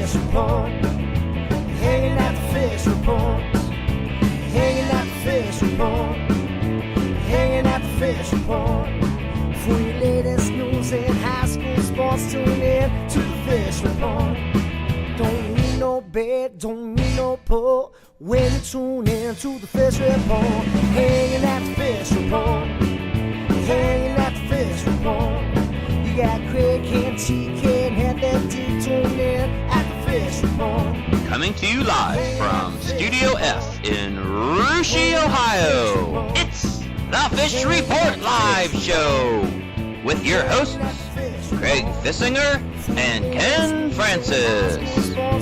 fish report. Hanging at the fish report. Hanging at the fish report. Hanging at the fish report. For your latest news in high school sports, tune in to the fish report. Don't need no bed, don't need no pull. When you tune in to the fish report. Hanging at the fish report. Hanging at the fish report. You got Craig and TK and Head and D, tune in at the fish report. Coming to you live from Studio F in Russia, Ohio. It's the Fish Report Live Show with your hosts, Craig Fissinger and Ken Francis.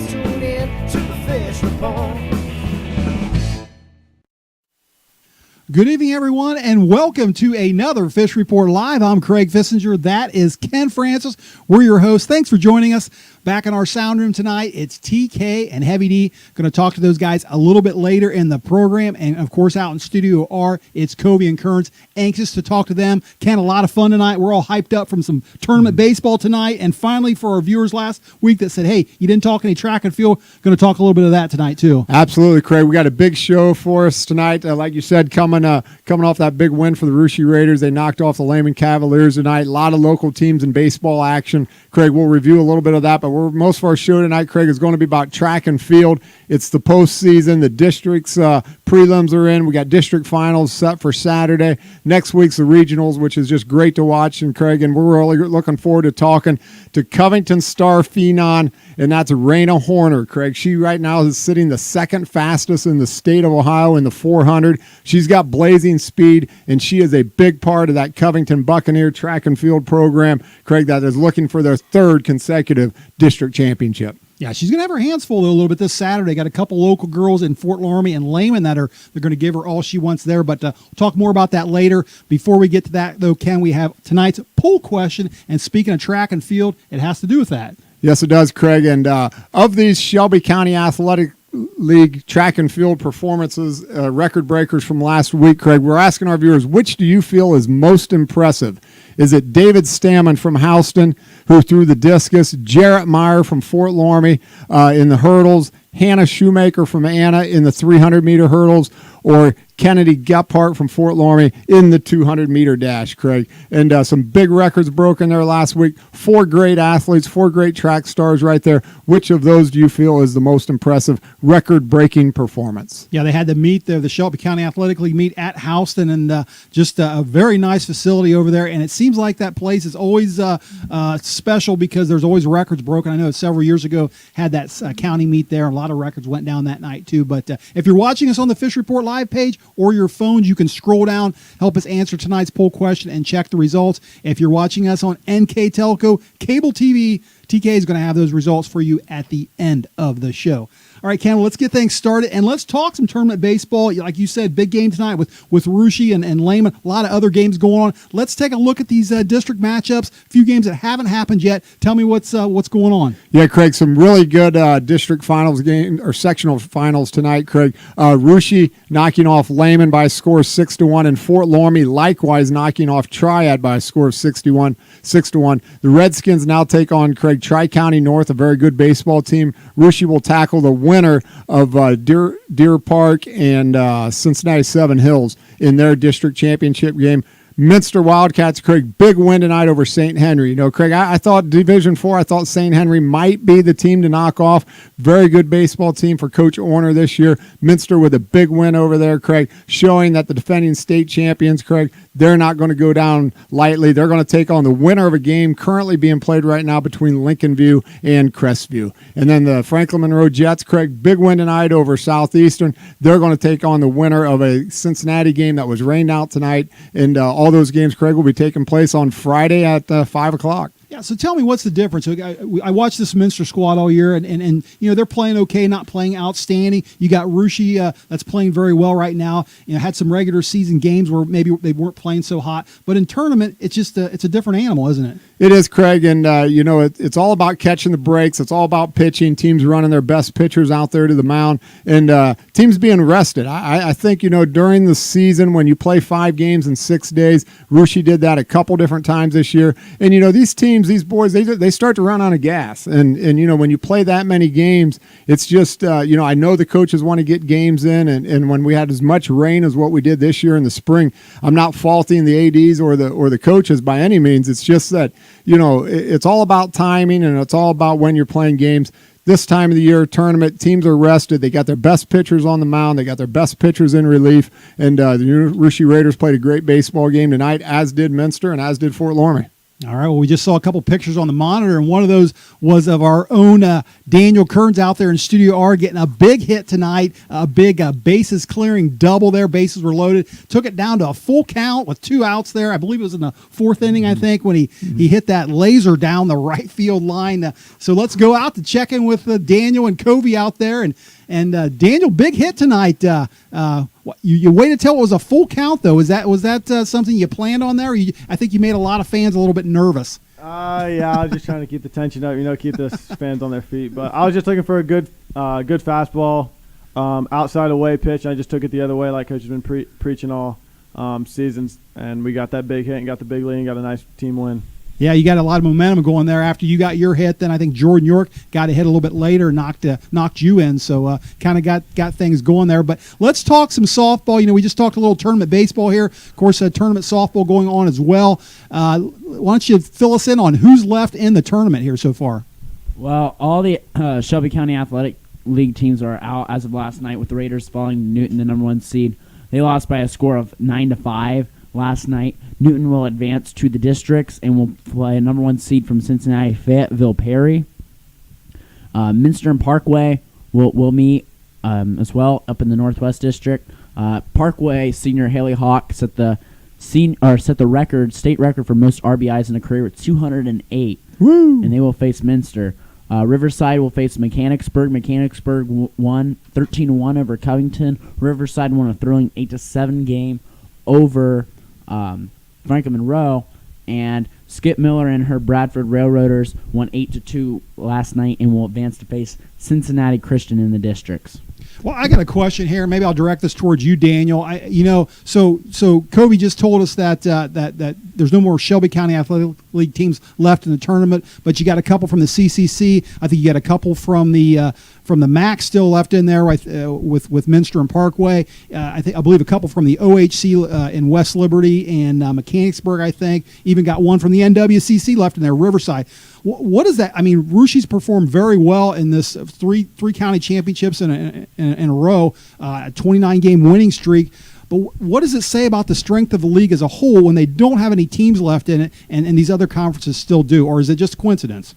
Tune in to the fish report. Good evening, everyone, and welcome to another Fish Report Live. I'm Craig Fissinger. That is Ken Francis. We're your hosts. Thanks for joining us. Back in our sound room tonight, it's TK and Heavy D. Going to talk to those guys a little bit later in the program. And, of course, out in Studio R, it's Covey and Kearns. Anxious to talk to them. Ken, a lot of fun tonight. We're all hyped up from some tournament baseball tonight. And finally, for our viewers last week that said, hey, you didn't talk any track and field, going to talk a little bit of that tonight, too. Absolutely, Craig. We got a big show for us tonight. Like you said, coming off that big win for the Russia Raiders. They knocked off the Lehman Cavaliers tonight. A lot of local teams in baseball action. Craig, we'll review a little bit of that, but most of our show tonight, Craig, is going to be about track and field. It's the postseason. The districts prelims are in. We got district finals set for Saturday. Next week's the regionals, which is just great to watch. And Craig, and we're really looking forward to talking to Covington star phenom, and that's Rayna Horner. Craig, she right now is sitting the second fastest in the state of Ohio in the 400. She's got blazing speed, and she is a big part of that Covington Buccaneer track and field program, Craig, that is looking for their third consecutive district championship. Yeah, she's going to have her hands full, though, a little bit this Saturday. Got a couple local girls in Fort Laramie and Lehman they're going to give her all she wants there. But we'll talk more about that later. Before we get to that, though, Ken, we have tonight's poll question. And speaking of track and field, it has to do with that. Yes, it does, Craig. And of these Shelby County Athletic League track and field performances, record breakers from last week, Craig, we're asking our viewers, which do you feel is most impressive? Is it David Stammen from Houston, who threw the discus, Jarrett Meyer from Fort Laramie in the hurdles, Hannah Shoemaker from Anna in the 300-meter hurdles, or Kennedy Gephardt from Fort Laramie in the 200-meter dash, Craig? And some big records broken there last week. 4 great athletes, 4 great track stars right there. Which of those do you feel is the most impressive record-breaking performance? Yeah, they had the meet there, the Shelby County Athletic League meet at Houston, and just a very nice facility over there. And it seems like that place is always special because there's always records broken. I know several years ago had that county meet there. A lot of records went down that night, too. But if you're watching us on the Fish Report Live page or your phones, you can scroll down, help us answer tonight's poll question, and check the results. If you're watching us on NK Telco, cable TV, TK is going to have those results for you at the end of the show. All right, Ken, let's get things started, and let's talk some tournament baseball. Like you said, big game tonight with Russia and Lehman. A lot of other games going on. Let's take a look at these district matchups, a few games that haven't happened yet. Tell me what's going on. Yeah, Craig, some really good district finals game or sectional finals tonight, Craig. Russia knocking off Lehman by a score of 6-1, and Fort Laramie likewise knocking off Triad by a score of 6-1. The Redskins now take on, Craig, Tri-County North, a very good baseball team. Russia will tackle the winner of Deer Park and Cincinnati Seven Hills in their district championship game. Minster Wildcats, Craig, big win tonight over St. Henry. You know, Craig, I thought Division IV, I thought St. Henry might be the team to knock off. Very good baseball team for Coach Horner this year. Minster with a big win over there, Craig, showing that the defending state champions, Craig, they're not going to go down lightly. They're going to take on the winner of a game currently being played right now between Lincoln View and Crestview. And then the Franklin Monroe Jets, Craig, big win tonight over Southeastern. They're going to take on the winner of a Cincinnati game that was rained out tonight. And all those games, Craig, will be taking place on Friday at 5 o'clock. Yeah, so tell me, what's the difference? I watched this Minster squad all year, and you know, they're playing okay, not playing outstanding. You got Russia that's playing very well right now. You know, had some regular season games where maybe they weren't playing so hot, but in tournament, it's just it's a different animal, isn't it? It is, Craig, and it's all about catching the breaks. It's all about pitching. Teams running their best pitchers out there to the mound, and teams being rested. I think during the season when you play 5 games in 6 days, Russia did that a couple different times this year. And these teams, these boys, they start to run out of gas. And when you play that many games, it's just I know the coaches want to get games in, and when we had as much rain as what we did this year in the spring, I'm not faulting the ADs or the coaches by any means. It's just that. It's all about timing, and it's all about when you're playing games. This time of the year, tournament, teams are rested. They got their best pitchers on the mound. They got their best pitchers in relief. And the Russia Raiders played a great baseball game tonight, as did Minster and as did Fort Loramie. All right, well, we just saw a couple pictures on the monitor, and one of those was of our own Daniel Kearns out there in Studio R getting a big hit tonight, a big bases clearing double there. Bases were loaded. Took it down to a full count with 2 outs there. I believe it was in the 4th inning, I think, when he hit that laser down the right field line. So let's go out to check in with Daniel and Covey out there. And Daniel, big hit tonight. You waited till it was a full count, though. Was that something you planned on there? I think you made a lot of fans a little bit nervous. Yeah, I was just trying to keep the tension up, keep the fans on their feet. But I was just looking for a good fastball, outside away pitch. I just took it the other way, like Coach has been preaching all seasons. And we got that big hit and got the big lead and got a nice team win. Yeah, you got a lot of momentum going there after you got your hit. Then I think Jordan York got a hit a little bit later, knocked you in. So kind of got things going there. But let's talk some softball. We just talked a little tournament baseball here. Of course, tournament softball going on as well. Why don't you fill us in on who's left in the tournament here so far? Well, all the Shelby County Athletic League teams are out as of last night, with the Raiders falling Newton, the number 1 seed. They lost by a score of 9-5 last night. Newton will advance to the districts and will play a number 1 seed from Cincinnati, Fayetteville, Perry. Minster and Parkway will meet as well up in the Northwest District. Parkway senior Haley Hawk set the state record for most RBIs in a career with 208. Woo! And they will face Minster. Riverside will face Mechanicsburg. Mechanicsburg won 13-1 over Covington. Riverside won a thrilling 8-7 game over Franklin Monroe, and Skip Miller and her Bradford Railroaders won 8-2 last night and will advance to face Cincinnati Christian in the districts. Well, I got a question here. Maybe I'll direct this towards you, Daniel. So Kobe just told us that there's no more Shelby County Athletic League teams left in the tournament, but you got a couple from the CCC. I think you got a couple from the MAC still left in there with Minster and Parkway. I believe a couple from the OHC in West Liberty and Mechanicsburg. I think even got one from the NWCC left in there, Riverside. What is that? I mean, Rushie's performed very well in this three county championships in a row, a 29-game winning streak. But what does it say about the strength of the league as a whole when they don't have any teams left in it and these other conferences still do? Or is it just a coincidence?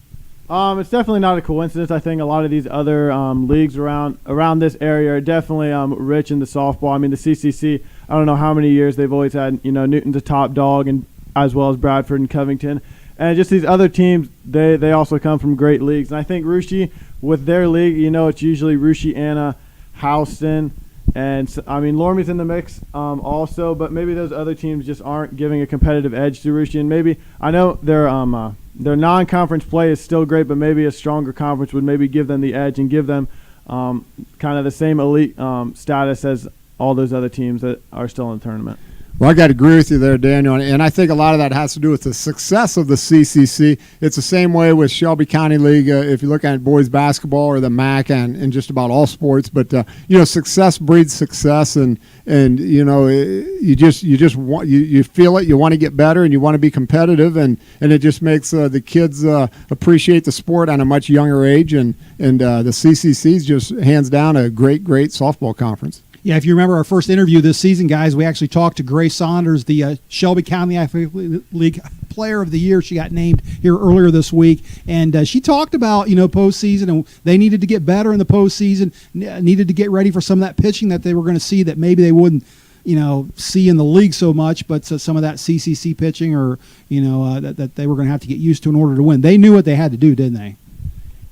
It's definitely not a coincidence. I think a lot of these other leagues around this area are definitely rich in the softball. I mean, the CCC, I don't know how many years they've always had, Newton's a top dog, and as well as Bradford and Covington. And just these other teams, they also come from great leagues. And I think Russia, with their league, it's usually Russia, Anna, Houston, and Loramie's in the mix also. But maybe those other teams just aren't giving a competitive edge to Russia. And maybe I know their non-conference play is still great, but maybe a stronger conference would maybe give them the edge and give them kind of the same elite status as all those other teams that are still in the tournament. Well, I got to agree with you there, Daniel, and I think a lot of that has to do with the success of the CCC. It's the same way with Shelby County League, if you look at boys basketball or the MAC and just about all sports. But success breeds success, and you just want you feel it. You want to get better, and you want to be competitive, and it just makes the kids appreciate the sport at a much younger age. And the CCC is just hands down a great softball conference. Yeah, if you remember our first interview this season, guys, we actually talked to Grace Saunders, the Shelby County Athletic League Player of the Year. She got named here earlier this week, and she talked about postseason, and they needed to get better in the postseason, needed to get ready for some of that pitching that they were going to see that maybe they wouldn't see in the league so much, but some of that CCC pitching or that they were going to have to get used to in order to win. They knew what they had to do, didn't they?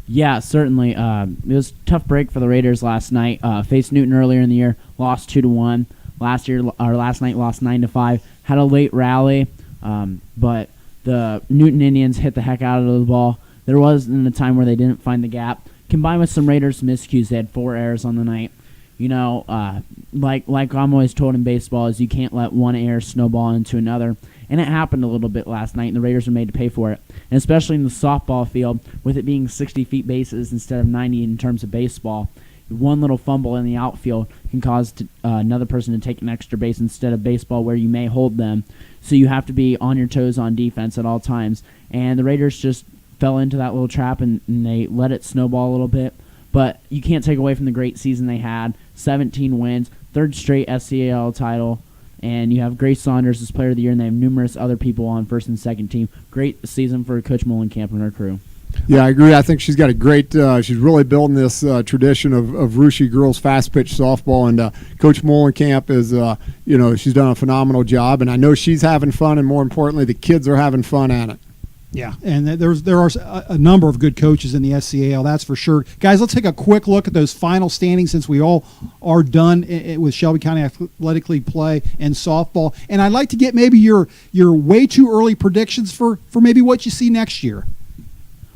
Yeah, certainly. It was a tough break for the Raiders last night. Faced Newton earlier in the year, lost 2-1. Last night lost 9-5. Had a late rally, but the Newton Indians hit the heck out of the ball. There wasn't a time where they didn't find the gap. Combined with some Raiders miscues, they had 4 errors on the night. You know, like I'm always told in baseball, is you can't let one error snowball into another. And it happened a little bit last night, and the Raiders were made to pay for it. And especially in the softball field, with it being 60 feet bases instead of 90 in terms of baseball, one little fumble in the outfield can cause another person to take an extra base instead of baseball where you may hold them. So you have to be on your toes on defense at all times. And the Raiders just fell into that little trap, and they let it snowball a little bit. But you can't take away from the great season they had. 17 wins, 3rd straight SCAL title, and you have Grace Saunders as Player of the Year, and they have numerous other people on first and second team. Great season for Coach Mullenkamp and her crew. Yeah, I agree. I think she's got a great she's really building this tradition of Russia girls fast pitch softball, and Coach Mullenkamp is, she's done a phenomenal job, and I know she's having fun, and more importantly, the kids are having fun at it. Yeah, and there are a number of good coaches in the SCAL, that's for sure. Guys, let's take a quick look at those final standings since we all are done with Shelby County Athletic League play and softball. And I'd like to get maybe your way too early predictions for maybe what you see next year.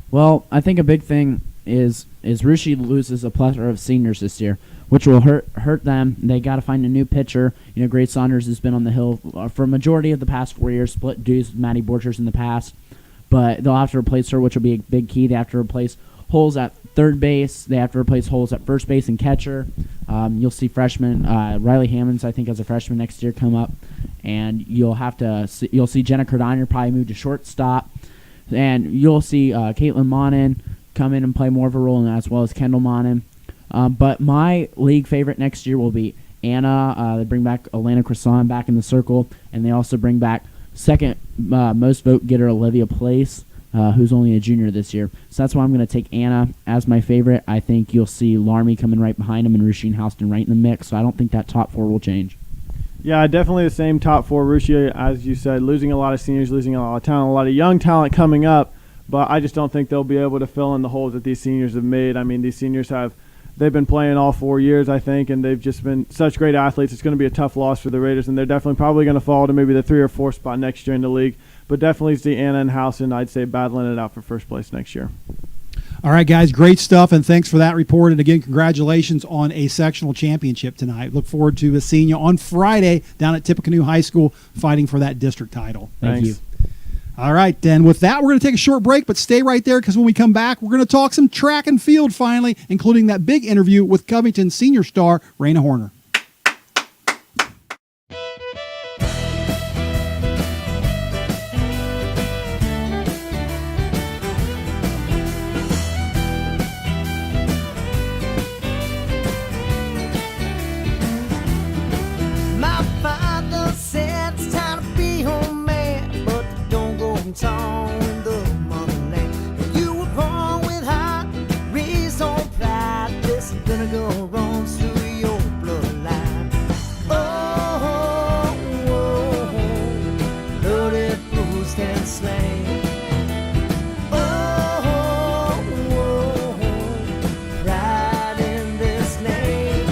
Well, I think a big thing is Rushi loses a plethora of seniors this year, which will hurt them. They got to find a new pitcher. You know, Grace Saunders has been on the hill for a majority of the past 4 years, split dues with Maddie Borchers in the past. But they'll have to replace her, which will be a big key. They have to replace holes at third base. They have to replace holes at first base and catcher. You'll see freshmen Riley Hammonds, I think, as a freshman next year come up, and you'll see Jenna Cardiner probably move to shortstop, and you'll see Caitlin Monin come in and play more of a role in that, as well as Kendall Monin. But my league favorite next year will be Anna. They bring back Alana Croissant back in the circle, and they also bring back second most vote getter Olivia Place, who's only a junior this year. So that's why I'm going to take Anna as my favorite. I think you'll see Larmy coming right behind him and Rushine Houston right in the mix. So I don't think that top 4 will change. Yeah, definitely the same top 4. Rushi, as you said, losing a lot of seniors, losing a lot of talent, a lot of young talent coming up. But I just don't think they'll be able to fill in the holes that these seniors have made. I mean, these seniors they've been playing all 4 years, I think, and they've just been such great athletes. It's going to be a tough loss for the Raiders, and they're definitely probably going to fall to maybe the 3 or 4 spot next year in the league. But definitely see Anna and Houston, I'd say, battling it out for first place next year. All right, guys, great stuff, and thanks for that report. And again, congratulations on a sectional championship tonight. Look forward to seeing you on Friday down at Tippecanoe High School fighting for that district title. Thank you. All right, then with that, we're going to take a short break, but stay right there because when we come back, we're going to talk some track and field finally, including that big interview with Covington senior star Rayna Horner. My father said it's time to be home man, but don't go and tall in the motherland. When you were born with heart, raised on pride, this vinegar runs through your bloodline. Oh, oh, oh, loaded, bruised, and slain. Oh, oh, oh, pride in this name.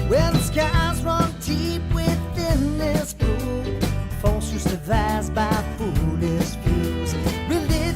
Well, the skies run deep within this blue, false used devised by foolish views. Religion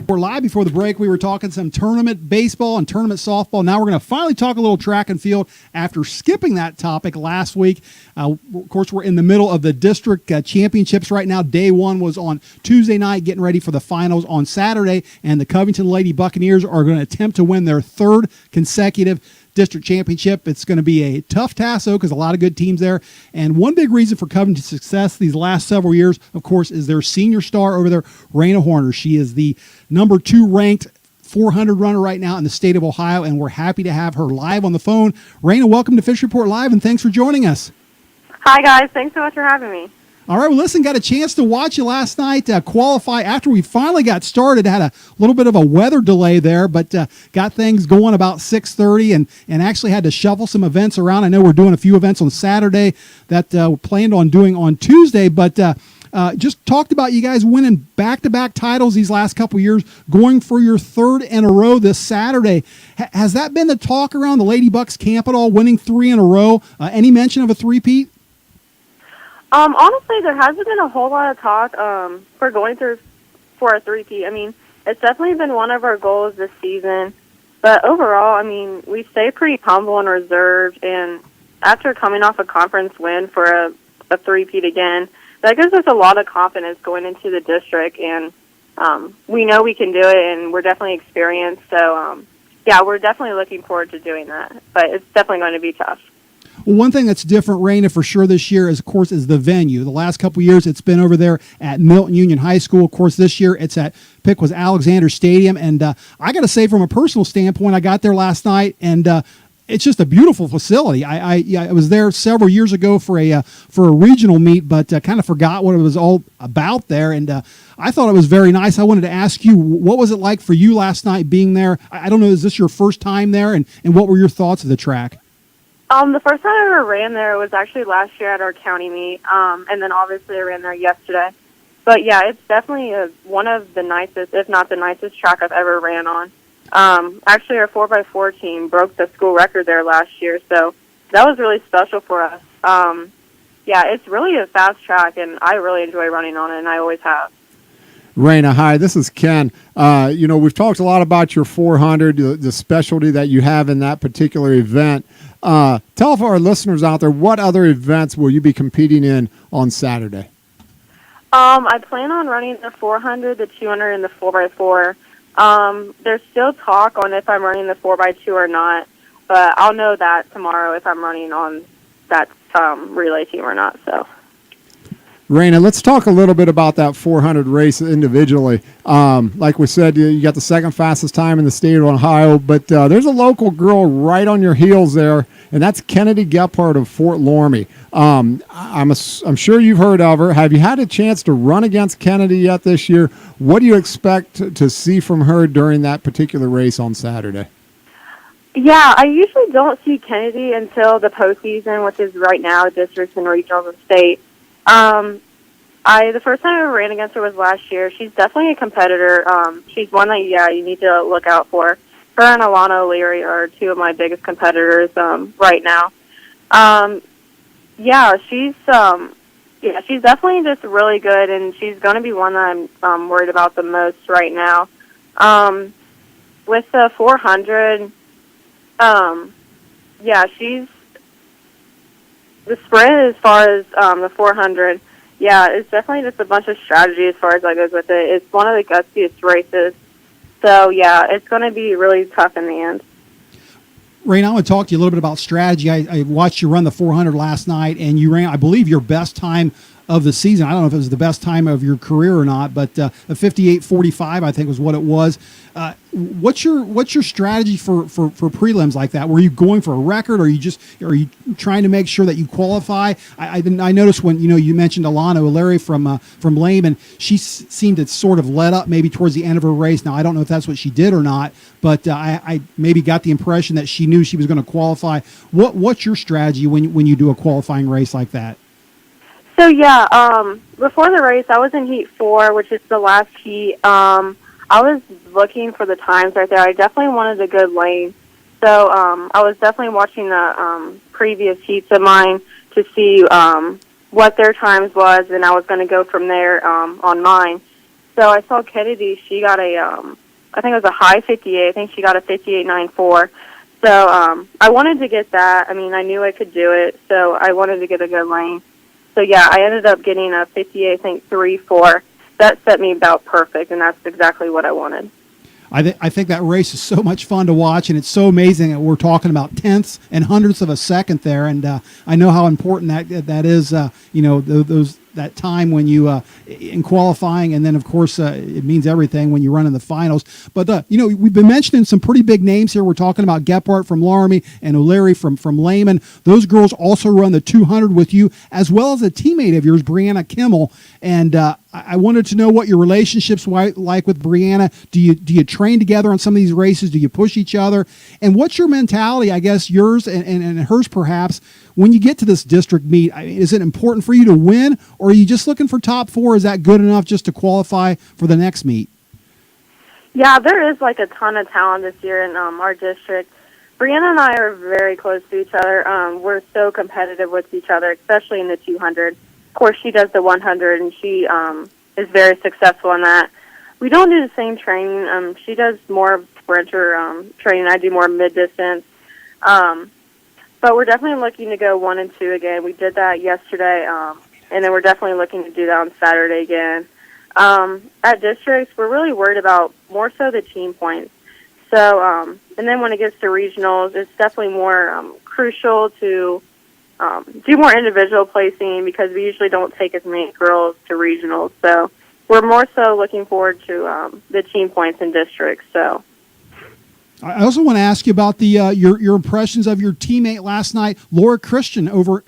We're live. Before the break, we were talking some tournament baseball and tournament softball. Now we're going to finally talk a little track and field after skipping that topic last week. Of course, we're in the middle of the district championships right now. Day one was on Tuesday night, getting ready for the finals on Saturday, and the Covington Lady Buccaneers are going to attempt to win their third consecutive district championship. It's going to be a tough task, though, because a lot of good teams there. And one big reason for Covington's success these last several years, of course, is their senior star over there, Rayna Horner. She is the number 2 ranked 400 runner right now in the state of Ohio, and we're happy to have her live on the phone. Rayna, welcome to Fish Report Live, and thanks for joining us. Hi, guys. Thanks so much for having me. All right, well, listen, got a chance to watch you last night qualify after we finally got started. Had a little bit of a weather delay there, but got things going about 6:30 and actually had to shuffle some events around. I know we're doing a few events on Saturday that we planned on doing on Tuesday, but just talked about you guys winning back-to-back titles these last couple years, going for your third in a row this Saturday. Has that been the talk around the Lady Bucks camp at all, winning 3 in a row? Any mention of a three-peat? Honestly, there hasn't been a whole lot of talk for going through for a three-peat. I mean, it's definitely been one of our goals this season. But overall, I mean, we stay pretty humble and reserved. And after coming off a conference win for a three-peat again, that gives us a lot of confidence going into the district. And we know we can do it, and we're definitely experienced. So, yeah, we're definitely looking forward to doing that. But it's definitely going to be tough. Well, one thing that's different, Rayna, for sure this year is, of course, is the venue. The last couple of years, it's been over there at Milton Union High School. Of course, this year it's at Pickwas Alexander Stadium. And I got to say, from a personal standpoint, I got there last night, and it's just a beautiful facility. I was there several years ago for a regional meet, but kind of forgot what it was all about there. And I thought it was very nice. I wanted to ask you, what was it like for you last night being there? I don't know, is this your first time there? And what were your thoughts of the track? The first time I ever ran there was actually last year at our county meet, and then obviously I ran there yesterday. But yeah, it's definitely one of the nicest, if not the nicest track I've ever ran on. Actually, our 4x4 team broke the school record there last year, so that was really special for us. Yeah, it's really a fast track, and I really enjoy running on it, and I always have. Rayna, hi, this is Ken. We've talked a lot about your 400, the specialty that you have in that particular event. Tell our listeners out there, what other events will you be competing in on Saturday? I plan on running the 400, the 200, and the 4x4. There's still talk on if I'm running the 4x2 or not, but I'll know that tomorrow if I'm running on that relay team or not. So, Rayna, let's talk a little bit about that 400 race individually. Like we said, you got the second fastest time in the state of Ohio, but there's a local girl right on your heels there, and that's Kennedy Gephardt of Fort Loramie. I'm sure you've heard of her. Have you had a chance to run against Kennedy yet this year? What do you expect to see from her during that particular race on Saturday? Yeah, I usually don't see Kennedy until the postseason, which is right now, districts and regionals and state. The first time I ever ran against her was last year. She's definitely a competitor. She's one that, you need to look out for. Her and Alana O'Leary are two of my biggest competitors right now. She's definitely just really good, and she's going to be one that I'm worried about the most right now. With the 400, she's the sprint as far as the 400. Yeah, it's definitely just a bunch of strategy as far as that goes with it. It's one of the gutsiest races. So, yeah, it's going to be really tough in the end. Rayna, I want to talk to you a little bit about strategy. I watched you run the 400 last night, and you ran, I believe, your best time of the season. I don't know if it was the best time of your career or not, but a 58:45, I think, was what it was. What's your strategy for prelims like that? Were you going for a record, or are you trying to make sure that you qualify? I noticed when you mentioned Alana O'Leary from Lehman, she seemed to sort of let up maybe towards the end of her race. Now I don't know if that's what she did or not, but I maybe got the impression that she knew she was going to qualify. What's your strategy when you do a qualifying race like that? So, before the race, I was in Heat 4, which is the last heat. I was looking for the times right there. I definitely wanted a good lane. So, I was definitely watching the previous heats of mine to see what their times was, and I was going to go from there on mine. So I saw Kennedy. She got I think it was a high 58. I think she got a 58.94. So I wanted to get that. I mean, I knew I could do it, so I wanted to get a good lane. So yeah, I ended up getting a 58, I think 3.4. That set me about perfect, and that's exactly what I wanted. I think that race is so much fun to watch, and it's so amazing that we're talking about tenths and hundredths of a second there. And I know how important that is. Those that time when you in qualifying, and then of course it means everything when you run in the finals. But we've been mentioning some pretty big names here. We're talking about Gephardt from Laramie and O'Leary from Lehman. Those girls also run the 200 with you, as well as a teammate of yours, Brianna Kimmel. And I wanted to know what your relationship's like with Brianna. Do you train together on some of these races? Do you push each other? And what's your mentality, I guess, yours and hers perhaps, when you get to this district meet? Is it important for you to win, or are you just looking for top 4? Is that good enough just to qualify for the next meet? Yeah, there is like a ton of talent this year in our district. Brianna and I are very close to each other. We're so competitive with each other, especially in the 200. Of course, she does the 100, and she is very successful in that. We don't do the same training. She does more sprinter training. I do more mid-distance. But we're definitely looking to go 1 and 2 again. We did that yesterday, and then we're definitely looking to do that on Saturday again. At districts, we're really worried about more so the team points. So, and then when it gets to regionals, it's definitely more crucial to do more individual placing, because we usually don't take as many girls to regionals. So we're more so looking forward to the team points in districts. So. I also want to ask you about the your impressions of your teammate last night, Lauren Christian over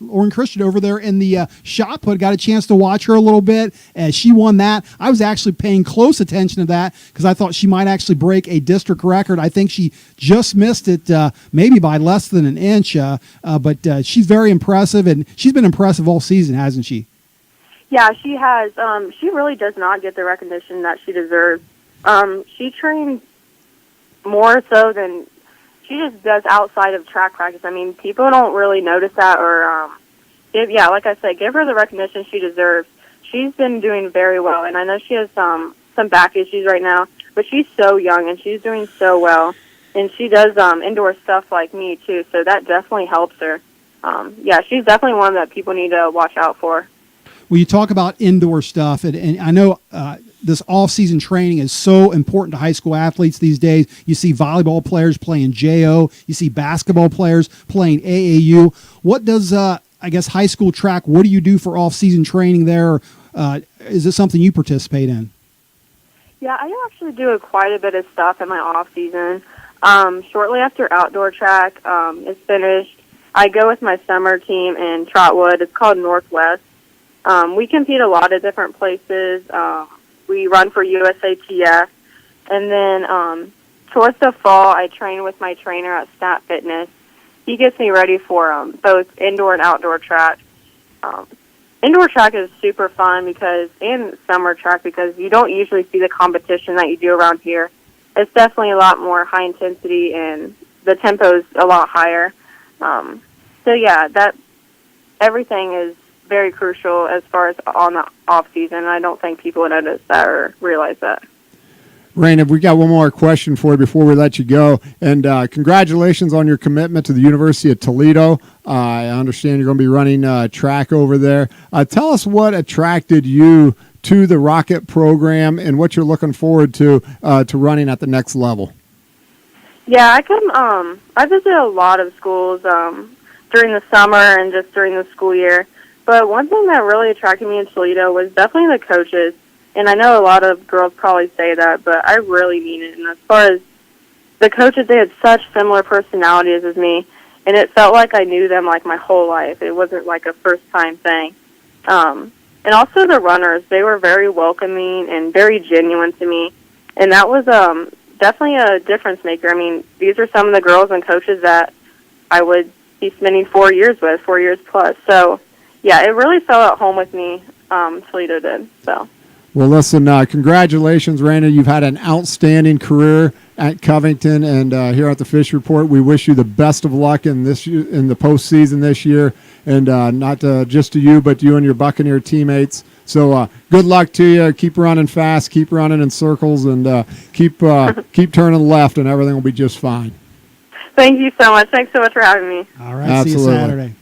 there in the shot put. Got a chance to watch her a little bit as she won that. I was actually paying close attention to that because I thought she might actually break a district record. I think she just missed it, maybe by less than an inch. But she's very impressive, and she's been impressive all season, hasn't she? Yeah, she has. She really does not get the recognition that she deserves. She trains more so than she just does outside of track practice. I mean, people don't really notice that, or like I said, give her the recognition she deserves. She's been doing very well, and I know she has some back issues right now, but she's so young and she's doing so well, and she does indoor stuff like me too, so that definitely helps her. She's definitely one that people need to watch out for. Well, you talk about indoor stuff, and I know this off-season training is so important to high school athletes these days. You see volleyball players playing JO. You see basketball players playing AAU. What does, high school track, what do you do for off-season training there? Is it something you participate in? Yeah, I actually do quite a bit of stuff in my off-season. Shortly after outdoor track is finished, I go with my summer team in Trotwood. It's called Northwest. We compete a lot of different places. We run for USATF. And then towards the fall, I train with my trainer at Stat Fitness. He gets me ready for both indoor and outdoor track. Indoor track is super fun and summer track, because you don't usually see the competition that you do around here. It's definitely a lot more high intensity, and the tempo is a lot higher. Everything is very crucial as far as on the off season. I don't think people would notice that or realize that. Rayna, we got one more question for you before we let you go. And congratulations on your commitment to the University of Toledo. I understand you're going to be running track over there. Tell us what attracted you to the Rocket program and what you're looking forward to running at the next level. Yeah, I visited a lot of schools during the summer and just during the school year. But one thing that really attracted me in Toledo was definitely the coaches. And I know a lot of girls probably say that, but I really mean it. And as far as the coaches, they had such similar personalities as me, and it felt like I knew them like my whole life. It wasn't like a first-time thing. And also the runners, they were very welcoming and very genuine to me. And that was definitely a difference maker. I mean, these are some of the girls and coaches that I would be spending 4 years with, 4 years plus. So, yeah, it really felt at home with me. Toledo did. So. Well, listen, congratulations, Rayna. You've had an outstanding career, at Covington and here at the Fish Report. We wish you the best of luck in the postseason this year, and not just to you, but to you and your Buccaneer teammates. So good luck to you. Keep running fast, keep running in circles, and keep turning left, and everything will be just fine. Thank you so much. Thanks so much for having me. All right, Absolutely. See you Saturday.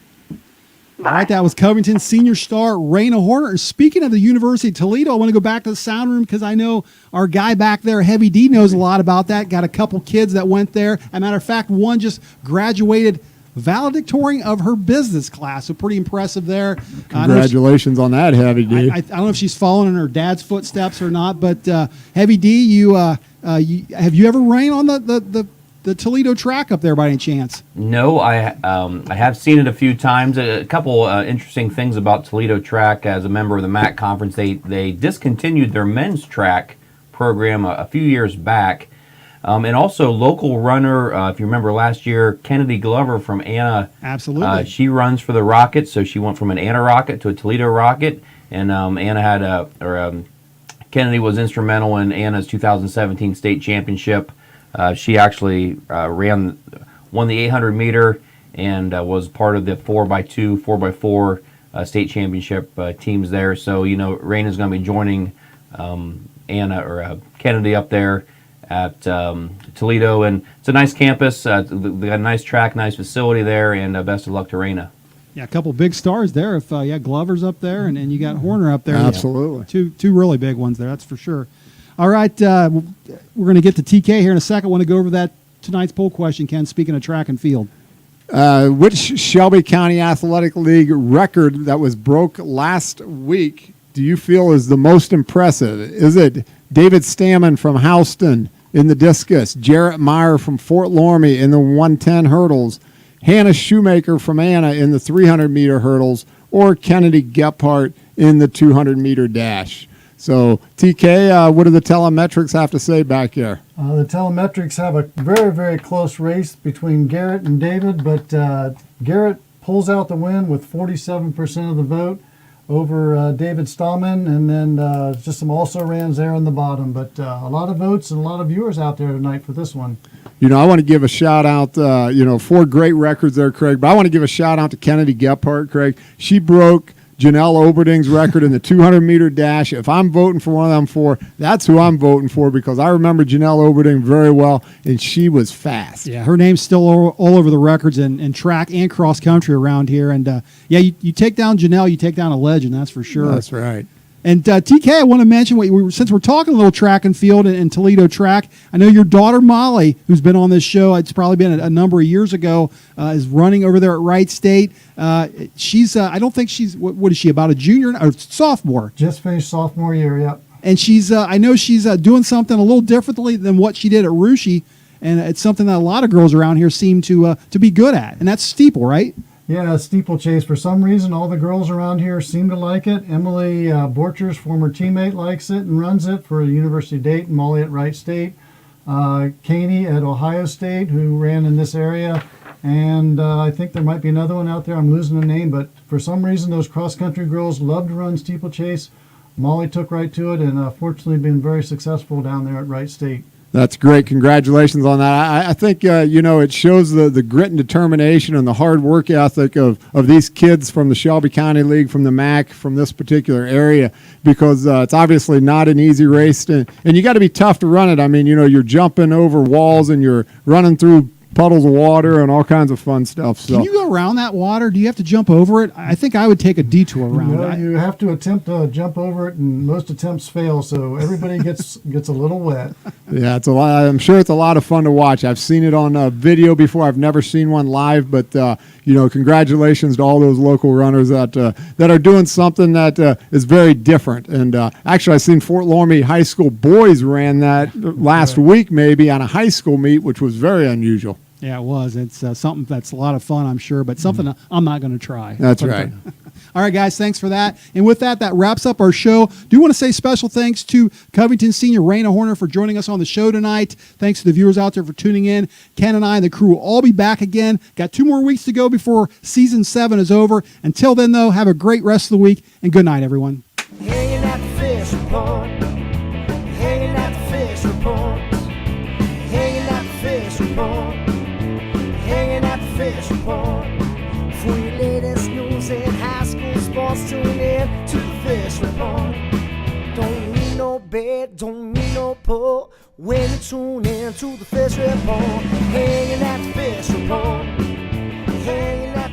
All right, that was Covington senior star Rayna Horner. And speaking of the University of Toledo, I want to go back to the sound room because I know our guy back there, Heavy D, knows a lot about that. Got a couple kids that went there. As a matter of fact, one just graduated valedictorian of her business class. So pretty impressive there. Congratulations on that, Heavy D. I don't know if she's following in her dad's footsteps or not, but Heavy D, have you ever ran on the Toledo track up there by any chance? No, I have seen it a few times. A couple interesting things about Toledo track. As a member of the MAC conference, they discontinued their men's track program a few years back. And also local runner, if you remember last year, Kennedy Glover from Anna. Absolutely. She runs for the Rockets, so she went from an Anna Rocket to a Toledo Rocket. And Anna had Kennedy was instrumental in Anna's 2017 state championship. She actually won the 800 meter and was part of the 4x2, 4x4 state championship teams there. So, Rayna's going to be joining Anna or Kennedy up there at Toledo, and it's a nice campus. They got a nice track, nice facility there, and best of luck to Rayna. Yeah, a couple big stars there. If Glover's up there, and you got Horner up there. Absolutely, two really big ones there. That's for sure. All right, we're going to get to TK here in a second. I want to go over tonight's poll question, Ken. Speaking of track and field, which Shelby County Athletic League record that was broke last week do you feel is the most impressive? Is it David Stammen from Houston in the discus, Jarrett Meyer from Fort Loramie in the 110 hurdles, Hannah Shoemaker from Anna in the 300-meter hurdles, or Kennedy Gephardt in the 200-meter dash? So, TK, what do the telemetrics have to say back here? The telemetrics have a very, very close race between Garrett and David, but Garrett pulls out the win with 47% of the vote over David Stallman, and then just some also-rans there on the bottom. But a lot of votes and a lot of viewers out there tonight for this one. I want to give a shout-out, 4 great records there, Craig, but I want to give a shout-out to Kennedy Gephardt, Craig. She broke Janelle Oberding's record in the 200-meter dash. If I'm voting for one of them four, that's who I'm voting for, because I remember Janelle Oberding very well, and she was fast. Yeah, her name's still all over the records in track and cross country around here. And you take down Janelle, you take down a legend, that's for sure. That's right. And TK, I want to mention, since we're talking a little track and field and Toledo track, I know your daughter Molly, who's been on this show, it's probably been a number of years ago, is running over there at Wright State. She's, I don't think she's, what is she, about a junior or sophomore? Just finished sophomore year, yep. And she's, I know she's doing something a little differently than what she did at Russia, and it's something that a lot of girls around here seem to be good at, and that's steeple, right? Yeah, steeplechase. For some reason, all the girls around here seem to like it. Emily Borcher's former teammate likes it and runs it for the University of Dayton, Molly at Wright State, Caney at Ohio State, who ran in this area, and I think there might be another one out there. I'm losing the name, but for some reason, those cross-country girls love to run steeplechase. Molly took right to it, and fortunately been very successful down there at Wright State. That's great. Congratulations on that. I think, it shows the grit and determination and the hard work ethic of these kids from the Shelby County League, from the MAC, from this particular area, because it's obviously not an easy race. And you got to be tough to run it. I mean, you're jumping over walls and you're running through puddles of water and all kinds of fun stuff. So. Can you go around that water? Do you have to jump over it? I think I would take a detour around it. You have to attempt to jump over it, and most attempts fail, so everybody gets a little wet. Yeah, it's a lot. I'm sure it's a lot of fun to watch. I've seen it on video before. I've never seen one live, but congratulations to all those local runners that are doing something that is very different. And actually, I've seen Fort Loramie High School boys ran that last week, maybe on a high school meet, which was very unusual. Yeah, it was. It's something that's a lot of fun, I'm sure, but something I'm not going to try. That's right. All right, guys, thanks for that. And with that wraps up our show. Do want to say special thanks to Covington senior Rayna Horner for joining us on the show tonight. Thanks to the viewers out there for tuning in. Ken and I and the crew will all be back again. Got 2 more weeks to go before Season 7 is over. Until then, though, have a great rest of the week, and good night, everyone. Hanging at the fish report. Hanging at the fish report. Hanging girls tune in to the Fish Report. Don't need no bed, don't need no pole when you tune in to the Fish Report. Hanging at the Fish Report. Hanging at